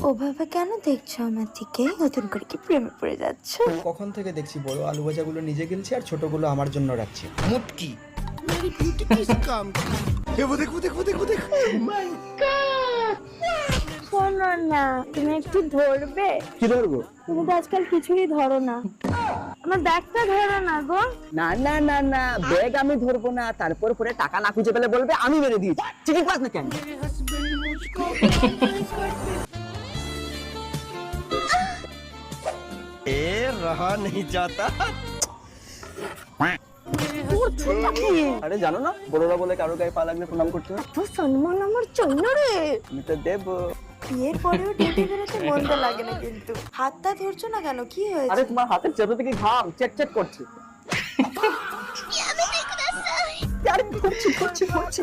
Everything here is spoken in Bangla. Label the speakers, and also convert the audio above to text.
Speaker 1: ওভাবে কেন দেখছো আমার দিকে? নতুন করে কি প্রেমে পড়ে যাচ্ছ?
Speaker 2: কখন থেকে দেখছি বড় আলু ভাজাগুলো নিজে গিলছে আর ছোটগুলো আমার জন্য রাখছে। মুটকি
Speaker 1: শোনো না, তুমি একটু ধরবে?
Speaker 2: কি ধরবো?
Speaker 1: তুমি তো আজকাল কিছুই ধরো না। আমার ব্যাগটা ধরো না গো।
Speaker 3: না না না না, ব্যাগ আমি ধরবো না, তারপর পরে টাকা না খুঁজে পেলে বলবে আমি মেরে দিয়েছি। ঠিক পাস না কেন?
Speaker 4: रहा नहीं जाता।
Speaker 3: আরে জানো না, বড়রা বলে কারো গায়ে পা লাগলে প্রণাম করতে হয়।
Speaker 1: তো সম্মান আমার জন্য রে।
Speaker 3: আমি তো দেবো।
Speaker 1: বিয়ের পরেও ডেটে বেরোতে মন্দ লাগে না কিন্তু। হাতটা ধরছো না কেন? কি হয়েছে?
Speaker 3: আরে তোমার হাতের চেপে থেকে ঘাম চেট চেট করছে। আরে করছি করছি করছি।